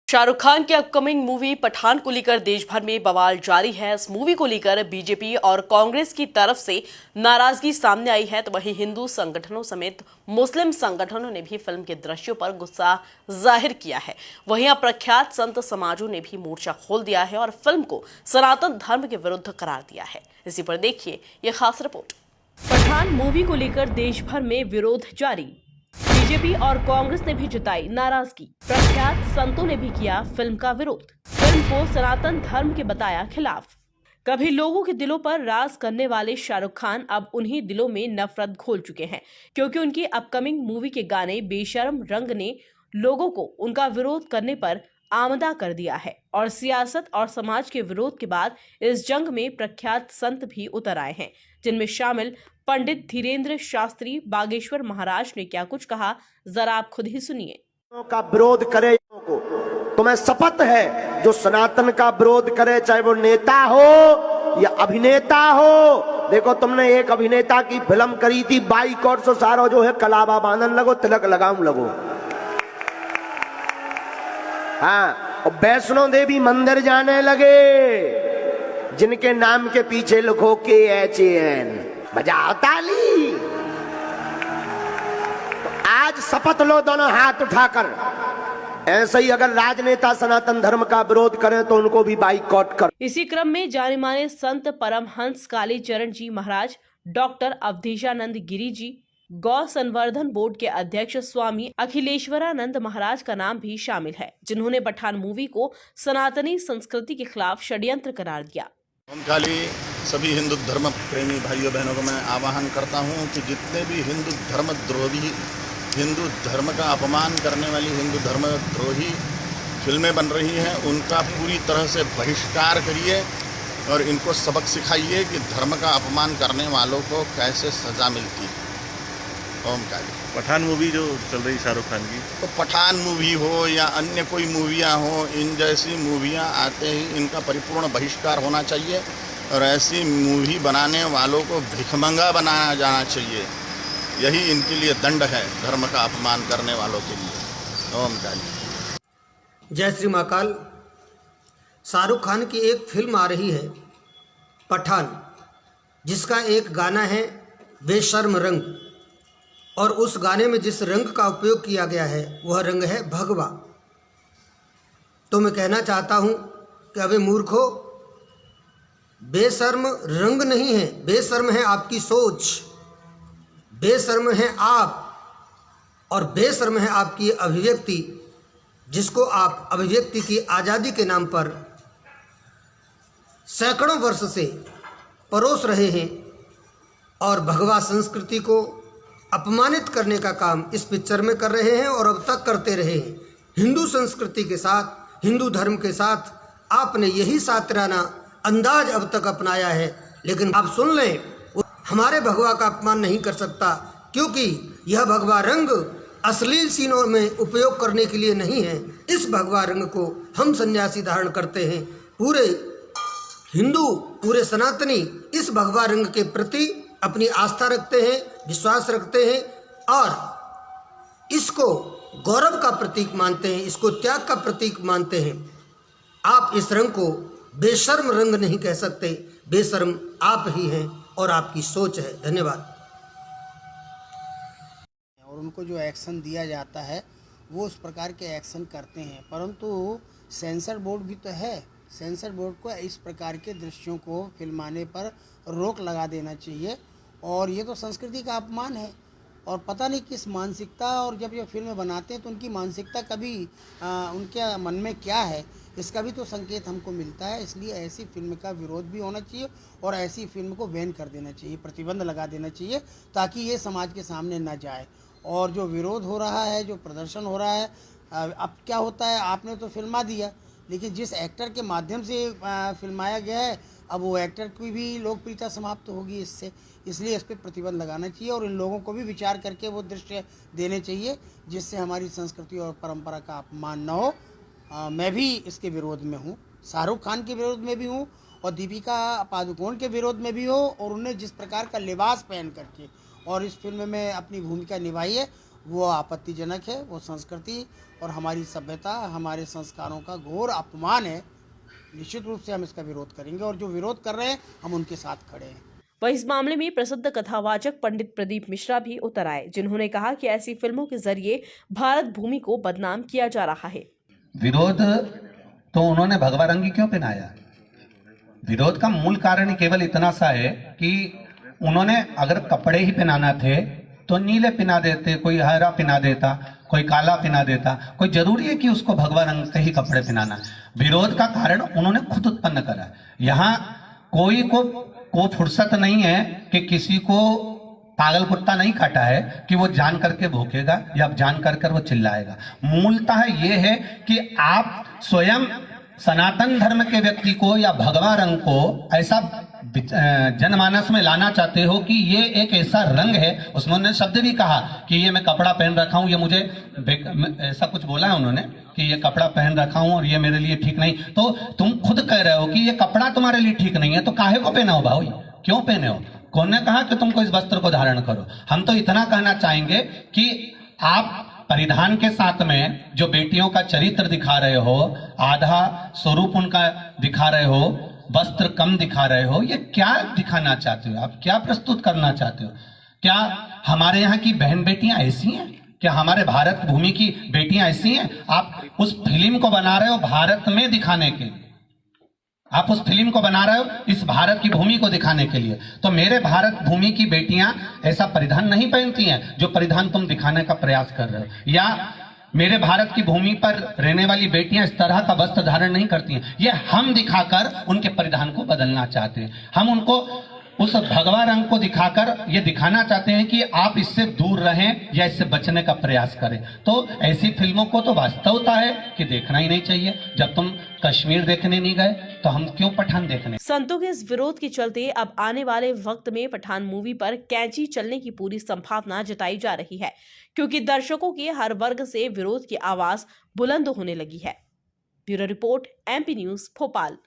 शाहरुख खान की upcoming movie Pathan को लेकर देश भर में बवाल जारी है। इस मूवी को लेकर बीजेपी और कांग्रेस की तरफ से नाराजगी सामने आई है, तो वहीं हिंदू संगठनों समेत मुस्लिम संगठनों ने भी फिल्म के दृश्यों पर गुस्सा जाहिर किया है। वहीं अब प्रख्यात संत समाजों ने भी मोर्चा खोल दिया है और फिल्म को सनातन धर्म के विरुद्ध करार दिया है। इसी पर देखिए ये खास रिपोर्ट। पठान मूवी को लेकर देश भर में विरोध जारी। बीजेपी और कांग्रेस ने भी जताई नाराजगी। प्रख्यात संतों ने भी किया फिल्म का विरोध। फिल्म को सनातन धर्म के बताया खिलाफ। कभी लोगों के दिलों पर राज करने वाले शाहरुख खान अब उन्हीं दिलों में नफरत घोल चुके हैं, क्योंकि उनकी अपकमिंग मूवी के गाने बेशर्म रंग ने लोगों को उनका विरोध करने पर आमदा कर दिया है और सियासत और समाज के विरोध के बाद इस जंग में प्रख्यात संत भी उतर आए हैं, जिनमें शामिल पंडित धीरेन्द्र शास्त्री बागेश्वर महाराज ने क्या कुछ कहा, जरा आप खुद ही सुनिए। का विरोध करे को तुम्हें शपथ है, जो सनातन का विरोध करे, चाहे वो नेता हो या अभिनेता हो। देखो, तुमने एक अभिनेता की फिल्म करी थी, बाइकॉट से सारो जो है कलावा बांधन लगो, तिलक लगाऊं लगो। हाँ, और वैष्णो देवी मंदिर जाने लगे, जिनके नाम के पीछे लिखो KHAN, बजाओ ताली। तो आज शपथ लो दोनों हाथ उठाकर, ऐसे ही अगर राजनेता सनातन धर्म का विरोध करें तो उनको भी बाइकॉट कर। इसी क्रम में जाने माने संत परमहंस कालीचरण जी महाराज, डॉक्टर अवधेशानंद गिरी जी, गौ संवर्धन बोर्ड के अध्यक्ष स्वामी अखिलेश्वरानंद महाराज का नाम भी शामिल है, जिन्होंने पठान मूवी को सनातनी संस्कृति के खिलाफ षड्यंत्र करार दिया। ओम काली सभी हिंदू धर्म प्रेमी भाइयों बहनों को मैं आह्वान करता हूं कि जितने भी हिंदू धर्म द्रोही, हिंदू धर्म का अपमान करने वाली हिंदू धर्म द्रोही फिल्में बन रही हैं, उनका पूरी तरह से बहिष्कार करिए और इनको सबक सिखाइए कि धर्म का अपमान करने वालों को कैसे सज़ा मिलती है। ओम काली। पठान मूवी जो चल रही शाहरुख खान की, तो पठान मूवी हो या अन्य कोई मूवियाँ हो, इन जैसी मूवियाँ आते ही इनका परिपूर्ण बहिष्कार होना चाहिए और ऐसी मूवी बनाने वालों को भिखमंगा बनाया जाना चाहिए। यही इनके लिए दंड है, धर्म का अपमान करने वालों के लिए। ओम काली। जय श्री महाकाल। शाहरुख खान की एक फिल्म आ रही है पठान, जिसका एक गाना है बेशर्म रंग, और उस गाने में जिस रंग का उपयोग किया गया है वह रंग है भगवा। तो मैं कहना चाहता हूं कि अबे मूर्खो, बेशर्म रंग नहीं है, बेशर्म है आपकी सोच, बेशर्म है आप, और बेशर्म है आपकी अभिव्यक्ति, जिसको आप अभिव्यक्ति की आज़ादी के नाम पर सैकड़ों वर्ष से परोस रहे हैं और भगवा संस्कृति को अपमानित करने का काम इस पिक्चर में कर रहे हैं और अब तक करते रहे हैं। हिंदू संस्कृति के साथ, हिंदू धर्म के साथ आपने यही सातिराना अंदाज अब तक अपनाया है, लेकिन आप सुन लें, हमारे भगवा का अपमान नहीं कर सकता, क्योंकि यह भगवा रंग अश्लील सीनों में उपयोग करने के लिए नहीं है। इस भगवा रंग को हम सन्यासी धारण करते हैं। पूरे हिंदू, पूरे सनातनी इस भगवा रंग के प्रति अपनी आस्था रखते हैं, विश्वास रखते हैं और इसको गौरव का प्रतीक मानते हैं, इसको त्याग का प्रतीक मानते हैं। आप इस रंग को बेशर्म रंग नहीं कह सकते, बेशर्म आप ही हैं और आपकी सोच है। धन्यवाद। और उनको जो एक्शन दिया जाता है वो उस प्रकार के एक्शन करते हैं, परंतु सेंसर बोर्ड भी तो है। सेंसर बोर्ड को इस प्रकार के दृश्यों को फिल्माने पर रोक लगा देना चाहिए, और ये तो संस्कृति का अपमान है। और पता नहीं किस मानसिकता, और जब ये फिल्म बनाते हैं तो उनकी मानसिकता कभी उनके मन में क्या है, इसका भी तो संकेत हमको मिलता है। इसलिए ऐसी फिल्म का विरोध भी होना चाहिए और ऐसी फिल्म को बैन कर देना चाहिए, प्रतिबंध लगा देना चाहिए, ताकि ये समाज के सामने ना जाए। और जो विरोध हो रहा है, जो प्रदर्शन हो रहा है, अब क्या होता है, आपने तो फिल्मा दिया, लेकिन जिस एक्टर के माध्यम से फिल्माया गया है, अब वो एक्टर की भी लोकप्रियता समाप्त होगी इससे। इसलिए इस पर प्रतिबंध लगाना चाहिए और इन लोगों को भी विचार करके वो दृश्य देने चाहिए, जिससे हमारी संस्कृति और परंपरा का अपमान न हो। मैं भी इसके विरोध में हूँ, शाहरुख खान के विरोध में भी हूँ और दीपिका पादुकोण के विरोध में भी हो, और उन्हें जिस प्रकार का लिबास पहन करके और इस फिल्म में अपनी भूमिका निभाई है, वो आपत्तिजनक है। वो संस्कृति और हमारी सभ्यता, हमारे संस्कारों का घोर अपमान है। निश्चित रूप से हम इसका विरोध करेंगे और जो विरोध कर रहे हैं हम उनके साथ खड़े हैं। वहीं इस मामले में प्रसिद्ध कथावाचक पंडित प्रदीप मिश्रा भी उतर आए, जिन्होंने कहा कि ऐसी फिल्मों के जरिए भारत भूमि को बदनाम किया जा रहा है। विरोध तो उन्होंने भगवा रंगी क्यों पहनाया? विरोध का मूल कारण केवल इतना सा है कि उन्होंने अगर कपड़े ही पहनाना थे तो नीले पहना देते, कोई हरा पहना देता, कोई काला पहना देता। कोई जरूरी है कि उसको भगवा रंग के ही कपड़े पहनाना? विरोध का कारण उन्होंने खुद उत्पन्न करा। यहाँ कोई को फुर्सत नहीं है कि किसी को पागल कुत्ता नहीं काटा है कि वो जान करके भूखेगा या जान कर वो चिल्लाएगा। मूलतः ये है कि आप स्वयं सनातन धर्म के व्यक्ति को या भगवा रंग को ऐसा जनमानस में लाना चाहते हो कि ये एक ऐसा रंग है। उन्होंने शब्द भी कहा कि ये मैं कपड़ा पहन रखा हूं, ये मुझे ऐसा कुछ बोला है उन्होंने कि ये कपड़ा पहन रखा हूं और ये मेरे लिए ठीक नहीं। तो तुम खुद कह रहे हो कि ये कपड़ा तुम्हारे लिए ठीक नहीं है, तो काहे को पहना हो भाई? क्यों पहने हो? कौन ने कहा कि तुमको इस वस्त्र को धारण करो? हम तो इतना कहना चाहेंगे कि आप परिधान के साथ में जो बेटियों का चरित्र दिखा रहे हो, आधा स्वरूप उनका दिखा रहे हो, वस्त्र कम दिखा रहे हो, ये क्या दिखाना चाहते हो? आप क्या प्रस्तुत करना चाहते हो? क्या हमारे यहाँ की बहन बेटियां ऐसी हैं? क्या हमारे भारत भूमि की बेटियां ऐसी हैं? आप उस फिल्म को बना रहे हो भारत में दिखाने के लिए, आप उस फिल्म को बना रहे हो इस भारत की भूमि को दिखाने के लिए। तो मेरे भारत भूमि की बेटियां ऐसा परिधान नहीं पहनती हैं जो परिधान तुम दिखाने का प्रयास कर रहे हो, या मेरे भारत की भूमि पर रहने वाली बेटियां इस तरह का वस्त्र धारण नहीं करती हैं। ये हम दिखाकर उनके परिधान को बदलना चाहते हैं। हम उनको उस भगवा रंग को दिखाकर ये दिखाना चाहते हैं कि आप इससे दूर रहें या इससे बचने का प्रयास करें। तो ऐसी फिल्मों को तो वास्तवता है कि देखना ही नहीं चाहिए। जब तुम कश्मीर देखने नहीं गए तो हम क्यों पठान देखने? संतों के इस विरोध के चलते अब आने वाले वक्त में पठान मूवी पर कैंची चलने की पूरी संभावना जताई जा रही है, क्योंकि दर्शकों के हर वर्ग से विरोध की आवाज बुलंद होने लगी है। Bureau report, MP news, Bhopal.